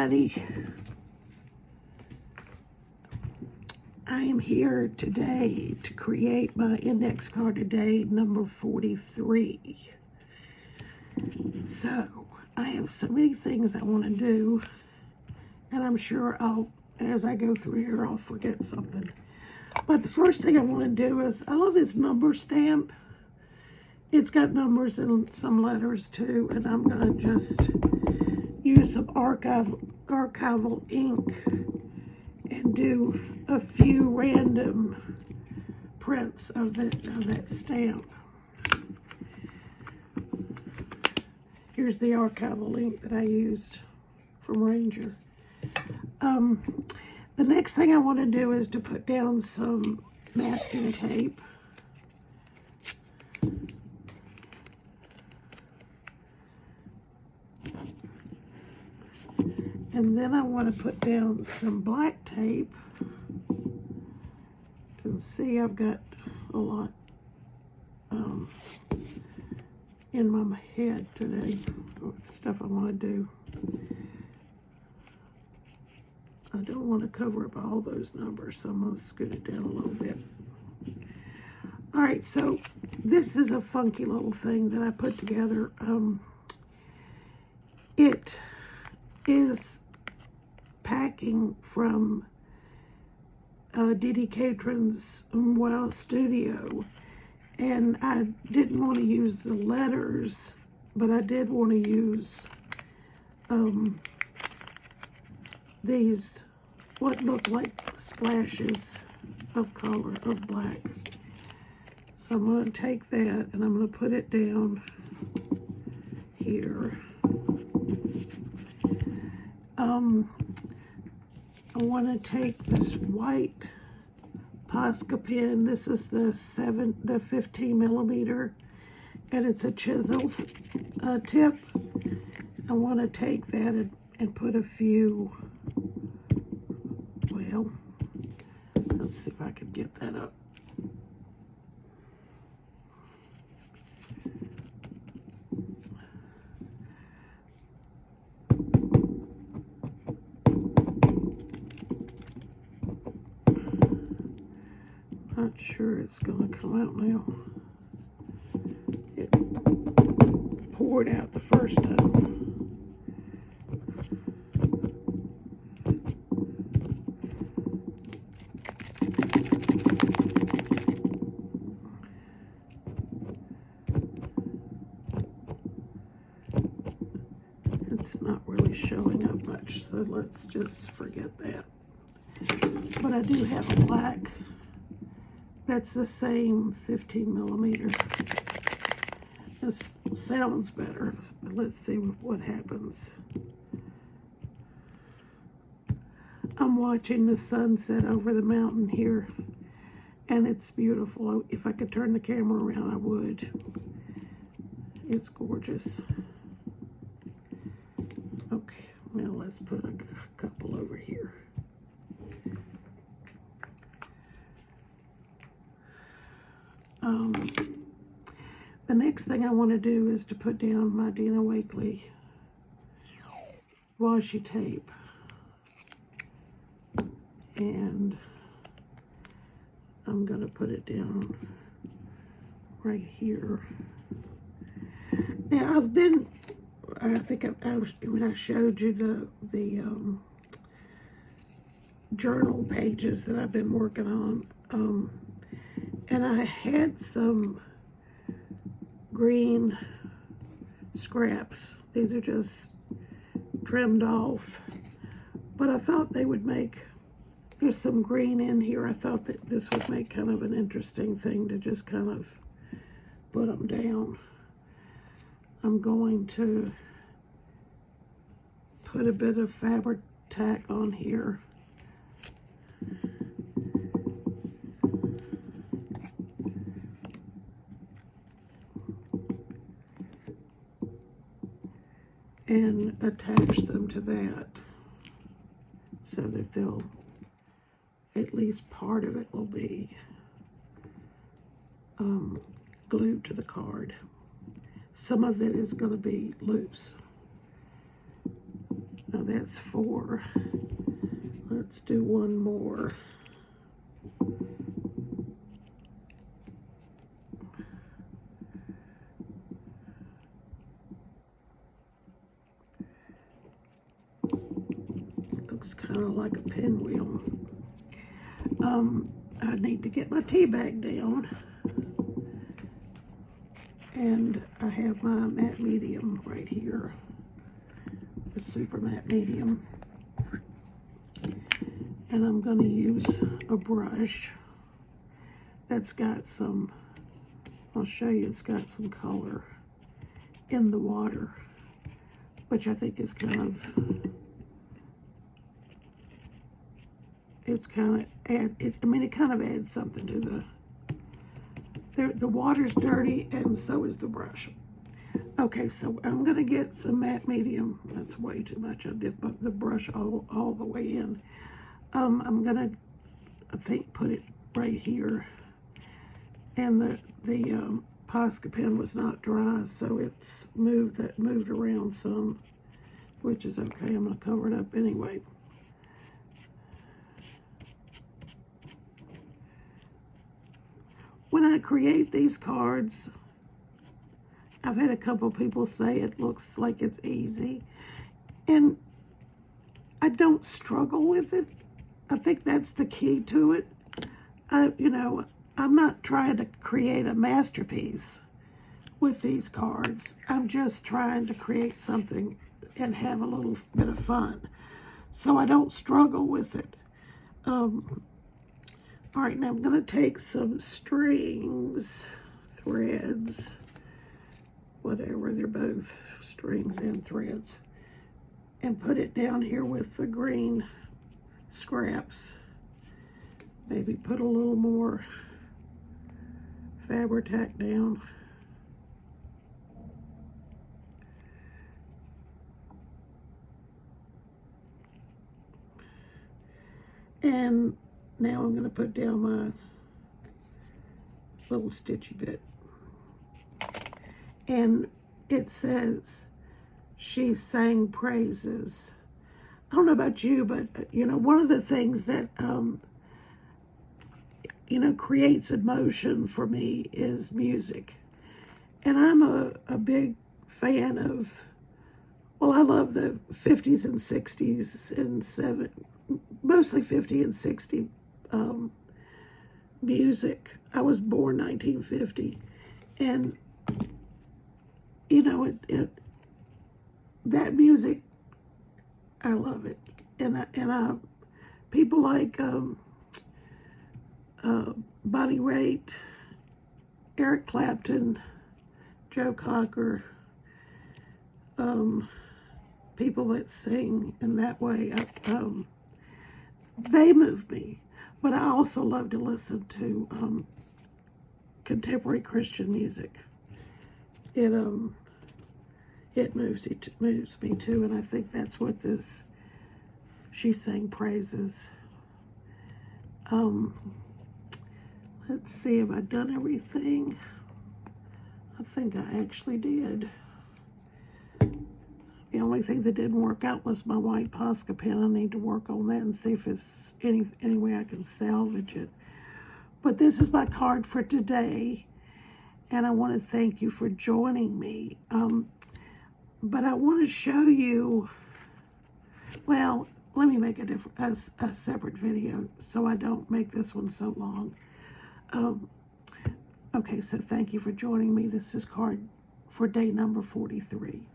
everybody. I am here today to create my index card today, number 43. So, I have so many things I want to do, and I'm sure as I go through here, I'll forget something. But the first thing I want to do is, I love this number stamp. It's got numbers and some letters too, and I'm going to just use some archival ink and do a few random prints of that stamp. Here's the archival ink that I used from Ranger. The next thing I want to do is to put down some masking tape. And then I want to put down some black tape. You can see I've got a lot in my head today of stuff I want to do. I don't want to cover up all those numbers, so I'm going to scoot it down a little bit. All right, so this is a funky little thing that I put together. It is packing from Didi Catron's Wow Studio, and I didn't want to use the letters, but I did want to use these what look like splashes of color of black. So I'm going to take that and I'm going to put it down here. I want to take this white Posca pen. This is the 15 millimeter, and it's a chisel tip. I want to take that and put a few, well, let's see if I can get that up. Not sure it's going to come out now. It poured out the first time. It's not really showing up much, so let's just forget that. But I do have a black that's the same 15 millimeter. This sounds better, but let's see what happens. I'm watching the sunset over the mountain here, and it's beautiful. If I could turn the camera around, I would. It's gorgeous. Okay, now let's put a couple over here. The next thing I want to do is to put down my Dina Wakley washi tape. And I'm going to put it down right here. Now, I think when I showed you the journal pages that I've been working on, and I had some green scraps. These are just trimmed off, but I thought they would make, there's some green in here. I thought that this would make kind of an interesting thing to just kind of put them down. I'm going to put a bit of fabric tack on here. And attach them to that so that they'll, at least part of it will be glued to the card. Some of it is going to be loose. Now No, that's 4. Let's do one more. Looks kind of like a pinwheel. I need to get my tea bag down. And I have my matte medium right here, the super matte medium. And I'm going to use a brush that's got some, I'll show you, it's got some color in the water, which I think is kind of, it kind of adds something to the water's dirty, and so is the brush. Okay, so I'm going to get some matte medium. That's way too much. I did the brush all the way in. I'm going to, I think, put it right here. And the Posca pen was not dry, so it's moved around some, which is okay. I'm going to cover it up anyway. When I create these cards, I've had a couple people say it looks like it's easy, and I don't struggle with it. I think that's the key to it. I'm not trying to create a masterpiece with these cards. I'm just trying to create something and have a little bit of fun. So I don't struggle with it. All right, now I'm going to take some strings, threads, whatever, they're both strings and threads, and put it down here with the green scraps. Maybe put a little more Fabri-Tac down. And now I'm going to put down my little stitchy bit. And it says, she sang praises. I don't know about you, but, one of the things that, creates emotion for me is music. And I'm a big fan of, I love the 50s and 60s and mostly 50 and 60 music. I was born 1950, and that music, I love it, and people like Bonnie Raitt, Eric Clapton, Joe Cocker, people that sing in that way, they move me. But I also love to listen to contemporary Christian music. It moves me too, and I think that's what this She Sang Praises. Let's see, have I done everything? I think I actually did. The only thing that didn't work out was my white Posca pen. I need to work on that and see if it's any way I can salvage it. But this is my card for today, and I want to thank you for joining me. But I want to show you, well, let me make a separate video so I don't make this one so long. Okay, so thank you for joining me. This is card for day number 43.